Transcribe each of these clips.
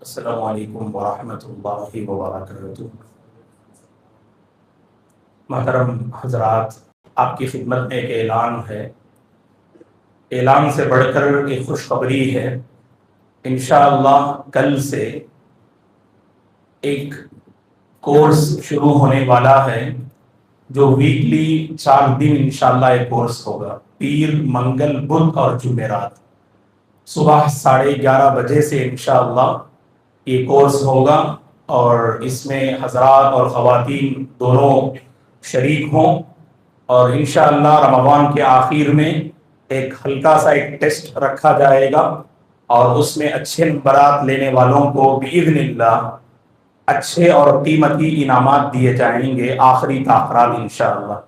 السلام علیکم ورحمۃ اللہ وبرکاتہ۔ محترم حضرات، آپ کی خدمت میں ایک اعلان ہے۔ اعلان سے بڑھ کر ایک خوشخبری ہے۔ انشاءاللہ کل سے ایک کورس شروع ہونے والا ہے جو ویکلی 4 دن انشاءاللہ ایک کورس ہوگا، پیر، منگل، بدھ اور جمعرات، صبح 11:30 بجے سے انشاءاللہ یہ کورس ہوگا، اور اس میں حضرات اور خواتین دونوں شریک ہوں، اور انشاءاللہ رمضان کے آخر میں ایک ہلکا سا ایک ٹیسٹ رکھا جائے گا، اور اس میں اچھے نمبرات لینے والوں کو باذن اللہ اچھے اور قیمتی انعامات دیے جائیں گے آخری تاخرات انشاءاللہ۔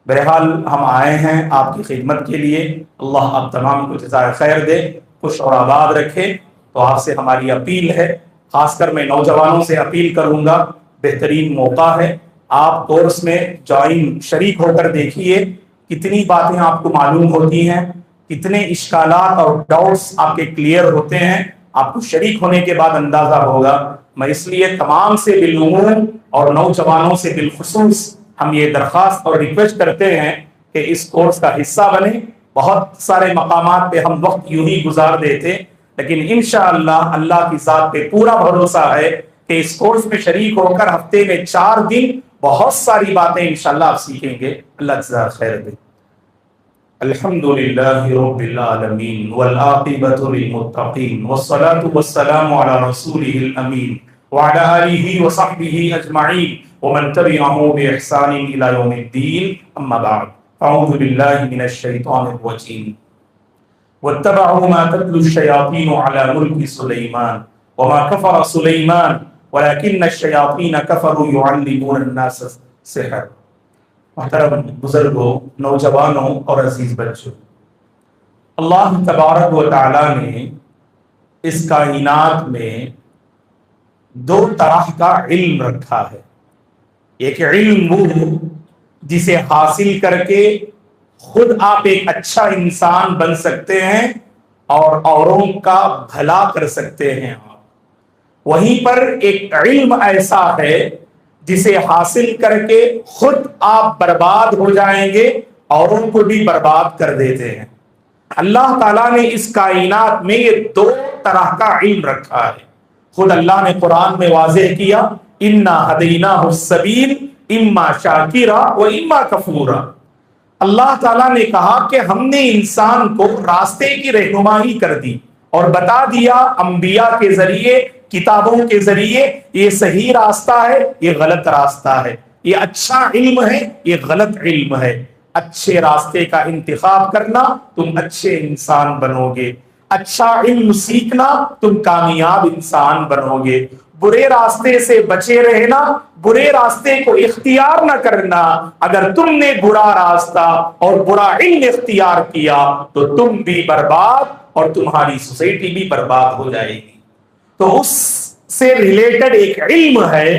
بہرحال ہم آئے ہیں آپ کی خدمت کے لیے، اللہ آپ تمام کو جزائے خیر دے، خوش اور آباد رکھے۔ تو آپ سے ہماری اپیل ہے، خاص کر میں نوجوانوں سے اپیل کروں گا، بہترین موقع ہے، آپ کورس میں جوائن شریک ہو کر دیکھیے کتنی باتیں آپ کو معلوم ہوتی ہیں، کتنے اشکالات اور ڈاؤٹس آپ کے کلیئر ہوتے ہیں، آپ کو شریک ہونے کے بعد اندازہ ہوگا۔ میں اس لیے تمام سے بالعموم اور نوجوانوں سے بالخصوص ہم یہ درخواست اور ریکویسٹ کرتے ہیں کہ اس کورس کا حصہ بنیں۔ بہت سارے مقامات پہ ہم وقت یوں ہی گزار دیتے، لیکن انشاءاللہ اللہ کی ذات پہ پورا بھروسہ ہے کہ اس کورس میں شریک ہو کر ہفتے میں 4 دن بہت ساری باتیں انشاءاللہ آپ سیکھیں گے۔ اللہ جزاک خیر دے۔ الحمدللہ رب العالمین والعاقبۃ للمتقین والصلاة والسلام علی رسولہ الامین وعلی آلہ وصحبہ اجمعین ومن تبعهم بإحسان الی یوم الدین، اما بعد، اعوذ باللہ من الشیطان الرجیم۔ واتبعوا ما تتلو الشياطين على ملك سليمان وما كفر سليمان ولكن الشياطين كفروا يعلمون الناس السحر۔ محترم بزرگوں، نوجوانوں اور عزیز بچوں، اللہ تبارک و تعالی نے اس کائنات میں 2 طرح کا علم رکھا ہے۔ ایک علم وہ جسے حاصل کر کے خود آپ ایک اچھا انسان بن سکتے ہیں اور اوروں کا بھلا کر سکتے ہیں آپ۔ وہیں پر ایک علم ایسا ہے جسے حاصل کر کے خود آپ برباد ہو جائیں گے، اوروں کو بھی برباد کر دیتے ہیں۔ اللہ تعالیٰ نے اس کائنات میں یہ 2 طرح کا علم رکھا ہے۔ خود اللہ نے قرآن میں واضح کیا، اِنَّا هَدَيْنَاهُ السَّبِيلَ اِمَّا شَاكِرًا وَإِمَّا كَفُورًا۔ اللہ تعالیٰ نے کہا کہ ہم نے انسان کو راستے کی رہنمائی کر دی اور بتا دیا انبیاء کے ذریعے، کتابوں کے ذریعے، یہ صحیح راستہ ہے، یہ غلط راستہ ہے، یہ اچھا علم ہے، یہ غلط علم ہے۔ اچھے راستے کا انتخاب کرنا، تم اچھے انسان بنو گے۔ اچھا علم سیکھنا، تم کامیاب انسان بنو گے۔ برے راستے سے بچے رہنا، برے راستے کو اختیار نہ کرنا۔ اگر تم نے برا راستہ اور برا علم اختیار کیا تو تم بھی برباد اور تمہاری سوسائٹی بھی برباد ہو جائے گی۔ تو اس سے ریلیٹڈ ایک علم ہے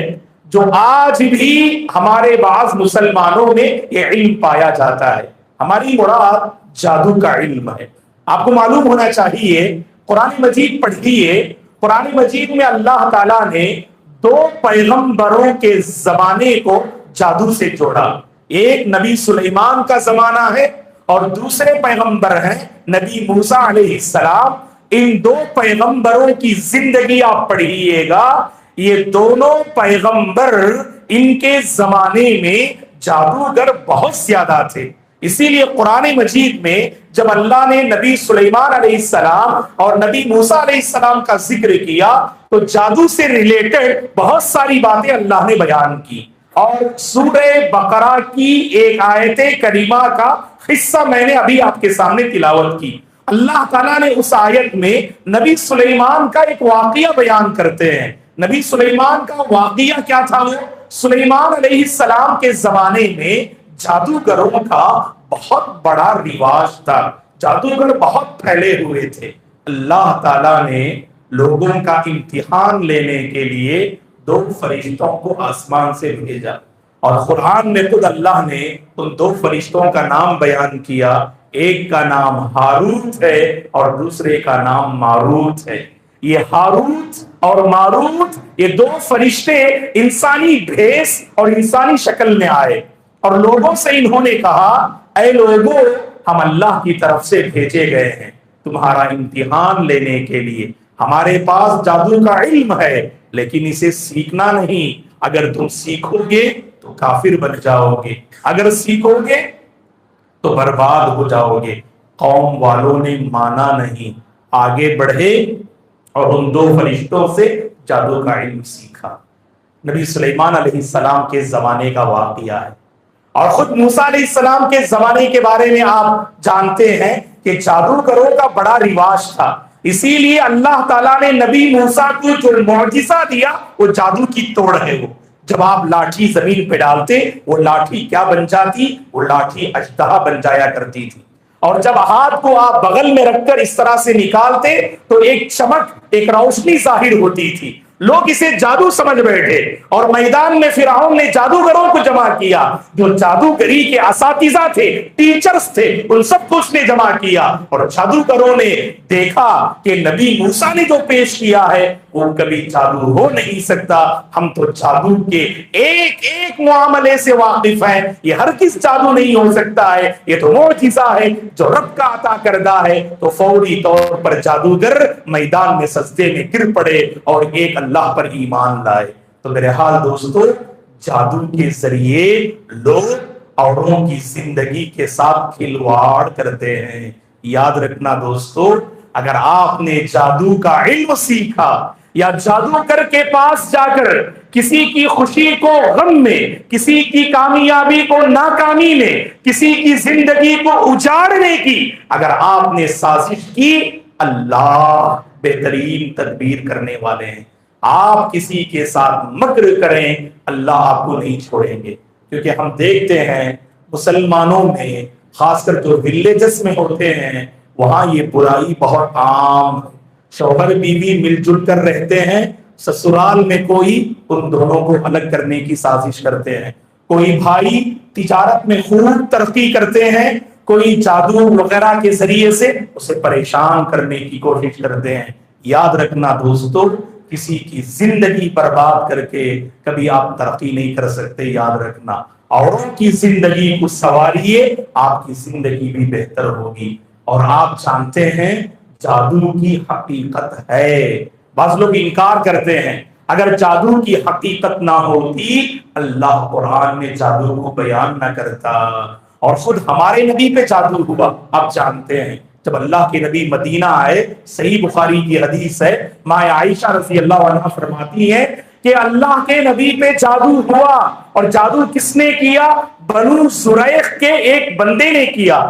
جو آج بھی ہمارے بعض مسلمانوں میں یہ علم پایا جاتا ہے۔ ہماری مراد جادو کا علم ہے۔ آپ کو معلوم ہونا چاہیے، قرآن مجید پڑھیے، قرآن مجید میں اللہ تعالیٰ نے 2 پیغمبروں کے زمانے کو جادو سے جوڑا۔ ایک نبی سلیمان کا زمانہ ہے اور دوسرے پیغمبر ہیں نبی موسیٰ علیہ السلام۔ ان 2 پیغمبروں کی زندگی آپ پڑھیے گا، یہ دونوں پیغمبر ان کے زمانے میں جادوگر بہت زیادہ تھے۔ اسی لیے قرآن مجید میں جب اللہ نے نبی سلیمان علیہ السلام اور نبی موسیٰ علیہ السلام کا ذکر کیا تو جادو سے ریلیٹڈ بہت ساری باتیں اللہ نے بیان کی، اور سورہ بقرہ کی ایک آیت کریمہ کا حصہ میں نے ابھی آپ کے سامنے تلاوت کی۔ اللہ تعالیٰ نے اس آیت میں نبی سلیمان کا ایک واقعہ بیان کرتے ہیں۔ نبی سلیمان کا واقعہ کیا تھا؟ وہ سلیمان علیہ السلام کے زمانے میں جادوگروں کا بہت بڑا رواج تھا، جادوگر بہت پھیلے ہوئے تھے۔ اللہ تعالیٰ نے لوگوں کا امتحان لینے کے لیے 2 فرشتوں کو آسمان سے بھیجا، اور قرآن میں خود اللہ نے ان 2 فرشتوں کا نام بیان کیا۔ ایک کا نام ہاروت ہے اور دوسرے کا نام ماروت ہے۔ یہ ہاروت اور ماروت یہ دو فرشتے انسانی بھیس اور انسانی شکل میں آئے اور لوگوں سے انہوں نے کہا اے لوگوں ہم اللہ کی طرف سے بھیجے گئے ہیں تمہارا امتحان لینے کے لیے، ہمارے پاس جادو کا علم ہے لیکن اسے سیکھنا نہیں، اگر تم سیکھو گے تو کافر بن جاؤ گے، اگر سیکھو گے تو برباد ہو جاؤ گے۔ قوم والوں نے مانا نہیں، آگے بڑھے اور ان دو فرشتوں سے جادو کا علم سیکھا۔ نبی سلیمان علیہ السلام کے زمانے کا واقعہ ہے، اور خود موسیٰ علیہ السلام کے زمانے کے بارے میں آپ جانتے ہیں کہ جادوگروں کا بڑا رواج تھا، اسی لیے اللہ تعالیٰ نے نبی موسیٰ کو جو معجزہ دیا وہ جادو کی توڑ ہے۔ وہ جب آپ لاٹھی زمین پہ ڈالتے وہ لاٹھی کیا بن جاتی؟ وہ لاٹھی اژدہا بن جایا کرتی تھی، اور جب ہاتھ کو آپ بغل میں رکھ کر اس طرح سے نکالتے تو ایک چمک، ایک روشنی ظاہر ہوتی تھی۔ لوگ اسے جادو سمجھ بیٹھے اور میدان میں فرعون نے جادوگروں کو جمع کیا، جو جادوگری کے اساتذہ تھے، ٹیچرز تھے، ان سب کو اس نے جمع کیا، اور جادوگروں نے دیکھا کہ نبی موسیٰ نے جو پیش کیا ہے وہ کبھی جادو ہو نہیں سکتا، ہم تو جادو کے ایک ایک معاملے سے واقف ہیں، یہ ہرگز جادو نہیں ہو سکتا ہے، یہ تو معجزہ ہے جو رب کا عطا کردہ ہے۔ تو فوری طور پر جادوگر میدان میں سجدے میں گر پڑے اور ایک اللہ پر ایمان لائے۔ تو میرے حال دوستو، جادو کے ذریعے لوگ اوروں کی زندگی کے ساتھ کھلواڑ کرتے ہیں۔ یاد رکھنا دوستو، اگر آپ نے جادو کا علم سیکھا یا جادوگر کے پاس جا کر کسی کی خوشی کو غم میں، کسی کی کامیابی کو ناکامی میں، کسی کی زندگی کو اجاڑنے کی اگر آپ نے سازش کی، اللہ بہترین تدبیر کرنے والے ہیں۔ آپ کسی کے ساتھ مکر کریں، اللہ آپ کو نہیں چھوڑیں گے، کیونکہ ہم دیکھتے ہیں مسلمانوں میں، خاص کر جو ولیجز میں ہوتے ہیں، وہاں یہ برائی بہت عام ہے۔ شوہر بیوی مل جل کر رہتے ہیں، سسرال میں کوئی ان دونوں کو الگ کرنے کی سازش کرتے ہیں، کوئی بھائی تجارت میں خوب ترقی کرتے ہیں، کوئی جادو وغیرہ کے ذریعے سے اسے پریشان کرنے کی کوشش کرتے ہیں۔ یاد رکھنا دوستو، کسی کی زندگی برباد کر کے کبھی آپ ترقی نہیں کر سکتے۔ یاد رکھنا، اوروں کی زندگی کو سنواریے، آپ کی زندگی بھی بہتر ہوگی۔ اور آپ جانتے ہیں جادو کی حقیقت ہے، بعض لوگ انکار کرتے ہیں، اگر جادو کی حقیقت نہ ہوتی اللہ قرآن میں جادو کو بیان نہ کرتا۔ اور خود ہمارے نبی پہ جادو ہوا، آپ جانتے ہیں جب اللہ کے نبی مدینہ آئے، صحیح بخاری کی حدیث ہے، ماں عائشہ رضی اللہ عنہا فرماتی ہیں کہ اللہ کے نبی پہ جادو ہوا، اور جادو کس نے کیا؟ بنو زریق کے ایک بندے نے کیا،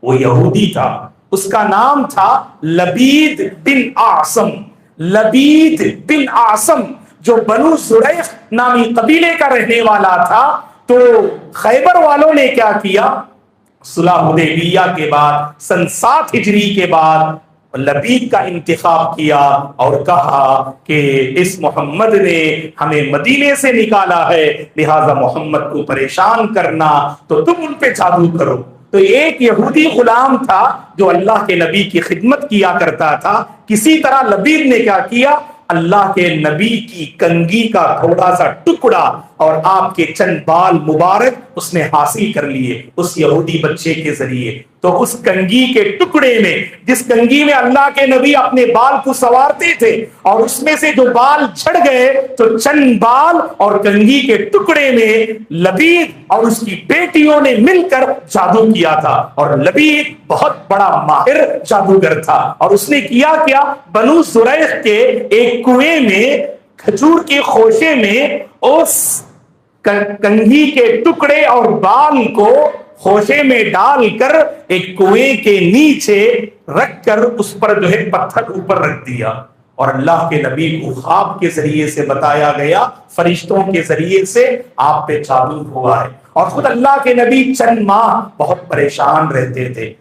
وہ یہودی تھا، اس کا نام تھا لبید بن اعصم۔ لبید بن اعصم جو بنو زریق نامی قبیلے کا رہنے والا تھا، تو خیبر والوں نے کیا کیا؟ صلح حدیبیہ کے بعد سن 7 ہجری کے بعد لبید کا انتخاب کیا اور کہا کہ اس محمد نے ہمیں مدینے سے نکالا ہے، لہذا محمد کو پریشان کرنا تو تم ان پہ جادو کرو۔ تو ایک یہودی غلام تھا جو اللہ کے نبی کی خدمت کیا کرتا تھا، کسی طرح لبید نے کیا کیا؟ اللہ کے نبی کی کنگھی کا تھوڑا سا ٹکڑا اور آپ کے چند بال مبارک اس نے حاصل کر لیے اس یہودی بچے کے ذریعے۔ تو اس کنگھی کے ٹکڑے میں، جس کنگھی میں اللہ کے نبی اپنے بال کو سنوارتے تھے، اور اس میں سے جو بال جھڑ گئے تو چند بال اور کنگھی کے ٹکڑے میں لبید اور اس کی بیٹیوں نے مل کر جادو کیا تھا۔ اور لبید بہت بڑا ماہر جادوگر تھا، اور اس نے کیا بنو زریق کے ایک کنویں میں، کھجور کے خوشے میں، اس کنگھی کے ٹکڑے اور بال کو خوشے میں ڈال کر ایک کنویں کے نیچے رکھ کر اس پر جو ہے پتھر اوپر رکھ دیا، اور اللہ کے نبی کو خواب کے ذریعے سے بتایا گیا، فرشتوں کے ذریعے سے آپ پہ جادو ہوا ہے۔ اور خود اللہ کے نبی چند ماہ بہت پریشان رہتے تھے،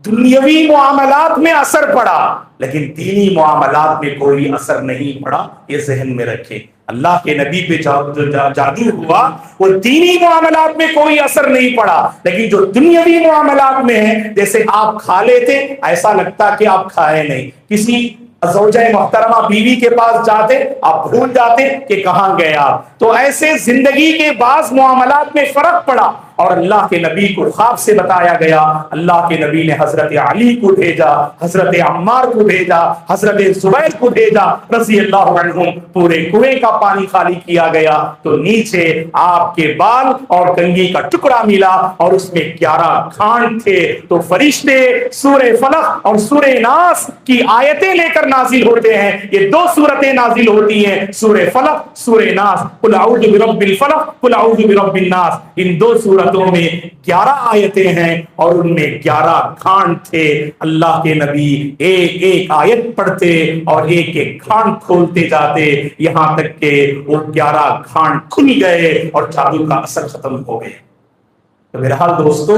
دنیاوی معاملات میں اثر پڑا لیکن دینی معاملات میں کوئی اثر نہیں پڑا، یہ ذہن میں رکھیں۔ اللہ کے نبی پہ جادو ہوا، وہ دینی معاملات میں کوئی اثر نہیں پڑا، لیکن جو دنیاوی معاملات میں ہے، جیسے آپ کھا لیتے ایسا لگتا کہ آپ کھائے نہیں، کسی زوجہ محترمہ بیوی کے پاس جاتے آپ بھول جاتے کہ کہاں گئے آپ. تو ایسے زندگی کے بعض معاملات میں فرق پڑا اور اللہ کے نبی کو خواب سے بتایا گیا. اللہ کے نبی نے حضرت علی کو بھیجا, حضرت عمار کو بھیجا, حضرت زبیر کو بھیجا رضی اللہ عنہم. پورے کنویں کا پانی خالی کیا گیا تو نیچے آپ کے بال اور کنگھی کا ٹکڑا ملا اور اس میں 11 کھانڈ تھے. تو فرشتے سورہ فلق اور سورہ ناس کی آیتیں لے کر نازل ہوتے ہیں. یہ 2 سورتیں نازل ہوتی ہیں, سورہ فلق سورہ ناس. قل اعوذ برب الفلق قل اعوذ برب الناس. ان 2 سورتوں میں 11 آیتیں ہیں اور ان میں 11 کھانڈ تھے. اللہ کے نبی ایک ایک آیت پڑھتے اور ایک ایک کھانڈ کھولتے جاتے یہاں تک کہ وہ 11 کھانڈ کھل گئے اور جادو کا اثر ختم ہو گئے. تو بہرحال دوستو,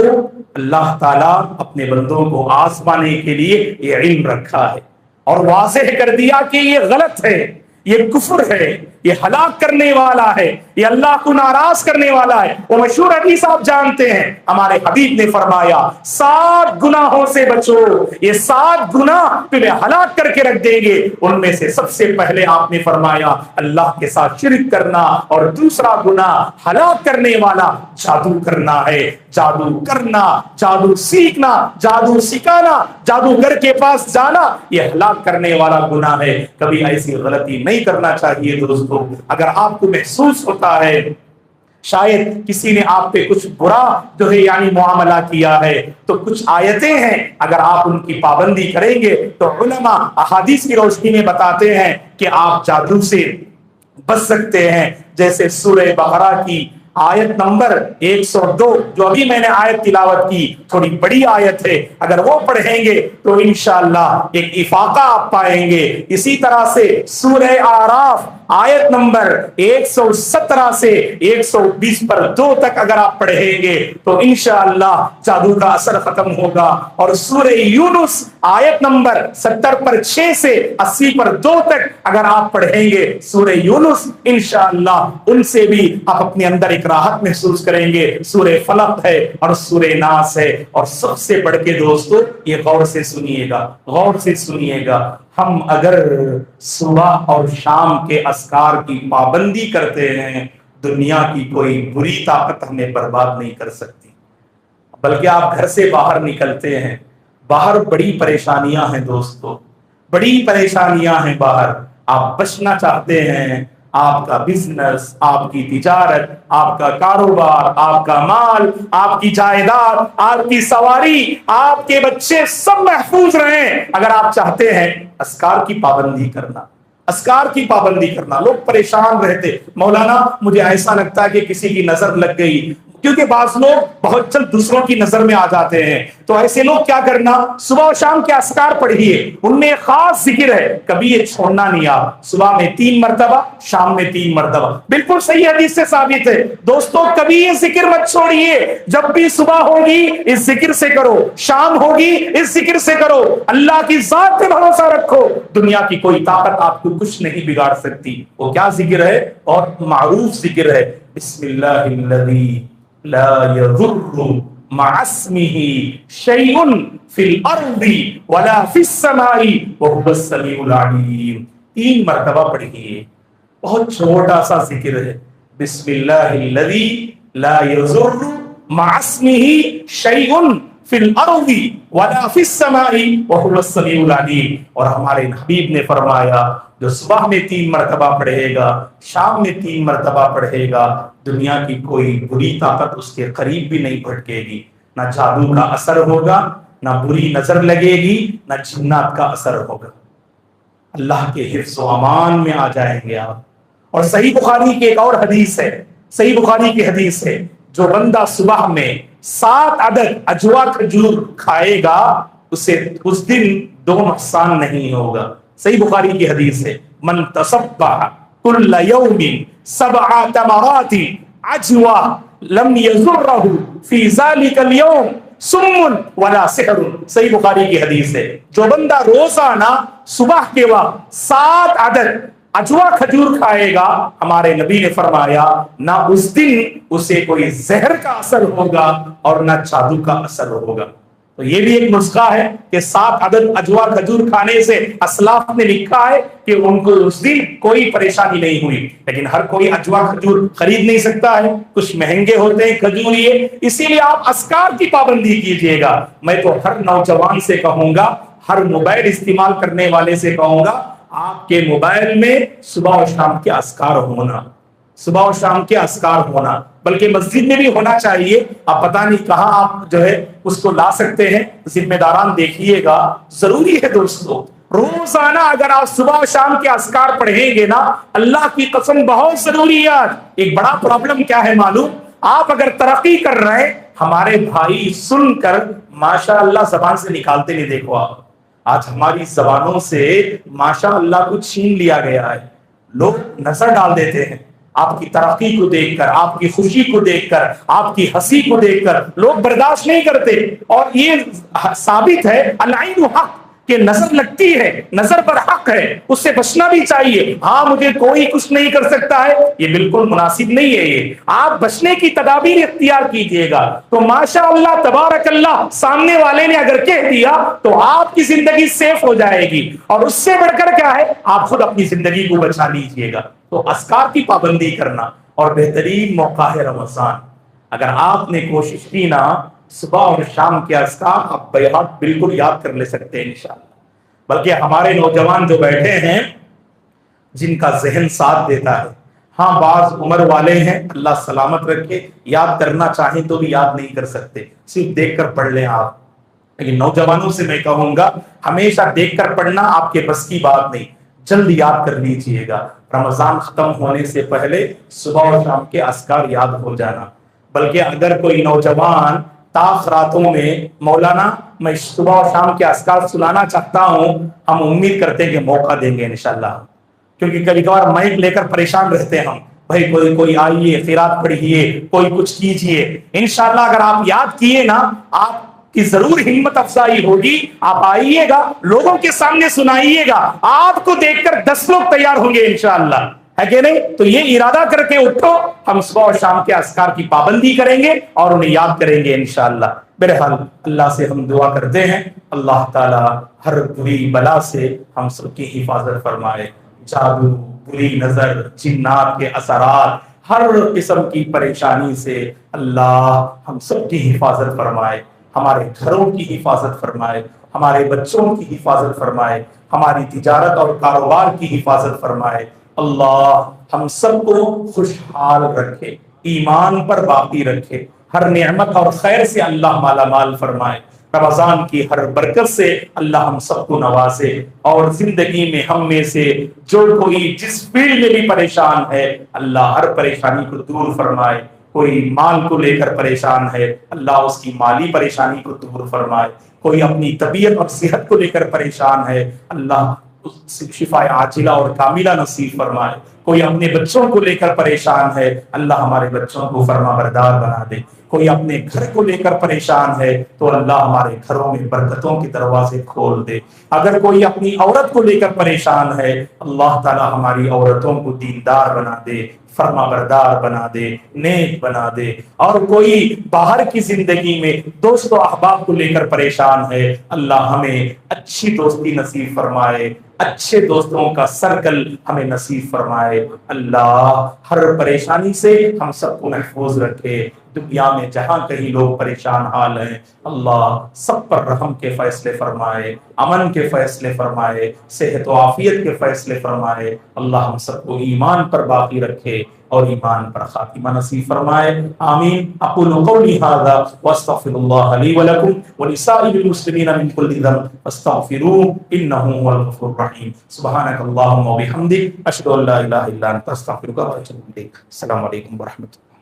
اللہ تعالیٰ اپنے بندوں کو آزمانے کے لیے یہ علم رکھا ہے اور واضح کر دیا کہ یہ غلط ہے, یہ کفر ہے, یہ ہلاک کرنے والا ہے, یہ اللہ کو ناراض کرنے والا ہے. وہ مشہور حدیث آپ جانتے ہیں, ہمارے حبیب نے فرمایا 7 گناہوں سے بچو, یہ 7 گناہ تمہیں ہلاک کر کے رکھ دیں گے. ان میں سے سب سے پہلے آپ نے فرمایا اللہ کے ساتھ شرک کرنا, اور دوسرا گناہ ہلاک کرنے والا جادو کرنا ہے. جادو کرنا, جادو سیکھنا, جادو سکھانا, جادوگر کے پاس جانا, یہ ہلاک کرنے والا گناہ ہے. کبھی ایسی غلطی نہیں کرنا چاہیے دوستو. اگر آپ کو محسوس ہوتا ہے شاید کسی نے آپ پہ کچھ برا جو ہے یعنی معاملہ کیا ہے, تو کچھ آیتیں ہیں اگر آپ ان کی پابندی کریں گے تو علماء احادیث کی روشنی میں بتاتے ہیں کہ آپ جادو سے بچ سکتے ہیں. جیسے سورہ بقرہ کی آیت نمبر 102 جو ابھی میں نے آیت تلاوت کی, تھوڑی بڑی آیت ہے, اگر وہ پڑھیں گے تو انشاءاللہ ایک افاقہ آپ پائیں گے. اسی طرح سے سورہ اعراف آیت نمبر 117 سے 120 پر 2 تک اگر آپ پڑھیں گے تو انشاءاللہ جادو کا اثر ختم ہوگا. اور سورہ یونس آیت نمبر 70 پر 6 سے 80 پر 2 تک اگر آپ پڑھیں گے سورہ یونس, انشاءاللہ ان سے بھی آپ اپنے اندر ایک راحت محسوس کریں گے. سورہ فلق ہے اور سورہ ناس ہے. اور سب سے بڑھ کے دوستو یہ غور سے سنیے گا, غور سے سنیے گا, ہم اگر صبح اور شام کے اذکار کی پابندی کرتے ہیں دنیا کی کوئی بری طاقت ہمیں برباد نہیں کر سکتی. بلکہ آپ گھر سے باہر نکلتے ہیں, باہر بڑی پریشانیاں ہیں دوستو, بڑی پریشانیاں ہیں باہر. آپ بچنا چاہتے ہیں, آپ کا بزنس, آپ کی تجارت, آپ کا کاروبار, آپ کا مال, آپ کی جائیداد, آپ کی سواری, آپ کے بچے سب محفوظ رہیں. اگر آپ چاہتے ہیں اذکار کی پابندی کرنا, اذکار کی پابندی کرنا. لوگ پریشان رہتے, مولانا مجھے ایسا لگتا ہے کہ کسی کی نظر لگ گئی, کیونکہ بعض لوگ بہت جلد دوسروں کی نظر میں آ جاتے ہیں. تو ایسے لوگ کیا کرنا, صبح و شام کے اذکار پڑھیے, ان میں خاص ذکر ہے, کبھی یہ چھوڑنا نہیں. آپ صبح میں 3 مرتبہ, شام میں 3 مرتبہ, بالکل صحیح حدیث سے ثابت ہے. دوستو کبھی یہ ذکر مت چھوڑیے, جب بھی صبح ہوگی اس ذکر سے کرو, شام ہوگی اس ذکر سے کرو. اللہ کی ذات پہ بھروسہ رکھو, دنیا کی کوئی طاقت آپ کو کچھ نہیں بگاڑ سکتی. وہ کیا ذکر ہے, اور معروف ذکر ہے, بسم اللہ الذی لا يضر مع اسمه شيء في الارض ولا في السماء وهو السميع العليم. 3 مرتبہ پڑھیے, بہت چھوٹا سا ذکر ہے, بسم اللہ الذی لا يضر مع اسمه شيء في الارض ولا في السماء وهو السميع العليم. اور ہمارے حبیب نے فرمایا جو صبح میں 3 مرتبہ پڑھے گا, شام میں 3 مرتبہ پڑھے گا, دنیا کی کوئی بری طاقت اس کے قریب بھی نہیں بھٹکے گی. نہ جادو کا اثر ہوگا, نہ بری نظر لگے گی, نہ جنات کا اثر ہوگا. اللہ کے حفظ و امان میں آ جائیں گے آپ. اور صحیح بخاری کی ایک اور حدیث ہے, صحیح بخاری کی حدیث ہے, جو بندہ صبح میں 7 عدد اجوا کھجور کھائے گا اسے اس دن 2 نقصان نہیں ہوگا. صحیح بخاری کی حدیث ہے, من تصبح کل یوم 7 تمرات عجوا لم یضرہ فی ذلک اليوم سم ولا سحر. صحیح بخاری کی حدیث ہے, جو بندہ روزانہ صبح کے وقت 7 عدد اجوا کھجور کھائے گا, ہمارے نبی نے فرمایا نہ اس دن اسے کوئی زہر کا اثر ہوگا اور نہ جادو کا اثر ہوگا. تو یہ بھی ایک نسخہ ہے کہ 7 عدد اجوا کھجور کھانے سے اسلاف نے لکھا ہے کہ ان کو اس دن کوئی پریشانی نہیں ہوئی. لیکن ہر کوئی اجوا کھجور خرید نہیں سکتا ہے، کچھ مہنگے ہوتے ہیں کھجور یہ، اسی لیے آپ اذکار کی پابندی کیجئے گا. میں تو ہر نوجوان سے کہوں گا، ہر موبائل استعمال کرنے والے سے کہوں گا، آپ کے موبائل میں صبح و شام کے اذکار ہونا، صبح و شام کے اذکار ہونا، بلکہ مسجد میں بھی ہونا چاہیے. آپ پتہ نہیں کہاں آپ جو ہے اس کو لا سکتے ہیں، ذمہ داران دیکھیے گا. ضروری ہے دوستو، روزانہ اگر آپ صبح و شام کے اذکار پڑھیں گے نا، اللہ کی قسم بہت ضروری ہے. ایک بڑا پرابلم کیا ہے معلوم؟ آپ اگر ترقی کر رہے ہیں، ہمارے بھائی سن کر ماشاء اللہ زبان سے نکالتے نہیں. دیکھو آپ آج ہماری زبانوں سے ماشاء اللہ کو چھین لیا گیا ہے. لوگ نظر ڈال دیتے ہیں آپ کی ترقی کو دیکھ کر، آپ کی خوشی کو دیکھ کر، آپ کی ہنسی کو دیکھ کر لوگ برداشت نہیں کرتے. اور یہ ثابت ہے العین حق کہ نظر لگتی ہے، نظر پر حق ہے، اس سے بچنا بھی چاہیے. ہاں مجھے کوئی کچھ نہیں کر سکتا ہے، یہ بالکل مناسب نہیں ہے. یہ آپ بچنے کی تدابیر اختیار کیجئے گا تو ماشاء اللہ تبارک اللہ، سامنے والے نے اگر کہہ دیا تو آپ کی زندگی سیف ہو جائے گی. اور اس سے بڑھ کر کیا ہے، آپ خود اپنی زندگی کو بچا لیجئے گا. تو اذکار کی پابندی کرنا، اور بہترین موقع ہے رمضان. اگر آپ نے کوشش کی نا، صبح اور شام کے اذکار آپ بیعت بالکل یاد کر لے سکتے ہیں انشاءاللہ. بلکہ ہمارے نوجوان جو بیٹھے ہیں، جن کا ذہن ساتھ دیتا ہے، ہاں بعض عمر والے ہیں اللہ سلامت رکھے، یاد کرنا چاہیں تو بھی یاد نہیں کر سکتے، صرف دیکھ کر پڑھ لیں آپ. لیکن نوجوانوں سے میں کہوں گا ہمیشہ دیکھ کر پڑھنا آپ کے بس کی بات نہیں، جلد یاد کر لیجئے گا. رمضان ختم ہونے سے پہلے صبح اور شام کے اذکار یاد ہو جانا. بلکہ اگر کوئی نوجوان تاخ راتوں میں مولانا میں صبح اور شام کے اذکار سنانا چاہتا ہوں، ہم امید کرتے ہیں کہ موقع دیں گے انشاءاللہ. کیونکہ کبھی کبھار مائک لے کر پریشان رہتے ہیں ہم، بھائی کوئی آئیے قرات پڑھیے، کوئی کچھ کیجئے. انشاءاللہ اگر آپ یاد کیے نا، آپ کی ضرور ہمت افزائی ہوگی. آپ آئیے گا، لوگوں کے سامنے سنائیے گا، آپ کو دیکھ کر 10 لوگ تیار ہوں گے انشاءاللہ، ہے کہ نہیں؟ تو یہ ارادہ کر کے اٹھو، ہم صبح اور شام کے اذکار کی پابندی کریں گے اور انہیں یاد کریں گے انشاءاللہ. بہرحال اللہ سے ہم دعا کرتے ہیں اللہ تعالی ہر بری بلا سے ہم سب کی حفاظت فرمائے. جادو، بری نظر، جنات کے اثرات، ہر قسم کی پریشانی سے اللہ ہم سب کی حفاظت فرمائے. ہمارے گھروں کی حفاظت فرمائے، ہمارے بچوں کی حفاظت فرمائے، ہماری تجارت اور کاروبار کی حفاظت فرمائے. اللہ ہم سب کو خوشحال رکھے، ایمان پر باقی رکھے، ہر نعمت اور خیر سے اللہ مالا مال فرمائے. رمضان کی ہر برکت سے اللہ ہم سب کو نوازے، اور زندگی میں ہم میں سے جو کوئی جس فیلڈ میں بھی پریشان ہے اللہ ہر پریشانی کو دور فرمائے. کوئی مال کو لے کر پریشان ہے اللہ اس کی مالی پریشانی کو دور فرمائے. کوئی اپنی طبیعت اور صحت کو لے کر پریشان ہے اللہ شفا عاجلہ اور کاملہ نصیب فرمائے. کوئی اپنے بچوں کو لے کر پریشان ہے اللہ ہمارے بچوں کو فرما بردار بنا دے. کوئی اپنے گھر کو لے کر پریشان ہے تو اللہ ہمارے گھروں میں برکتوں کے دروازے کھول دے. اگر کوئی اپنی عورت کو لے کر پریشان ہے اللہ تعالی ہماری عورتوں کو دیندار بنا دے، فرما بردار بنا دے، نیک بنا دے. اور کوئی باہر کی زندگی میں دوست و احباب کو لے کر پریشان ہے اللہ ہمیں اچھی دوستی نصیب فرمائے، اچھے دوستوں کا سرکل ہمیں نصیب فرمائے. اللہ ہر پریشانی سے ہم سب کو محفوظ رکھے. دنیا میں جہاں کہیں لوگ پریشان حال ہیں اللہ سب پر رحم کے فیصلے فرمائے، امن کے فیصلے فرمائے، صحت و عافیت کے فیصلے فرمائے. اللہ ہم سب کو ایمان پر باقی رکھے اور ایمان پر خاتمہ نصیب فرمائے. آمین. اقول قولی هذا واستغفر الله لي ولكم ولسائر المسلمين من كل ذنب فاستغفروه انه هو الغفور الرحيم. سبحانك اللهم وبحمدك اشهد ان لا اله الا انت استغفرك واتوب اليك. السلام علیکم ورحمۃ اللہ.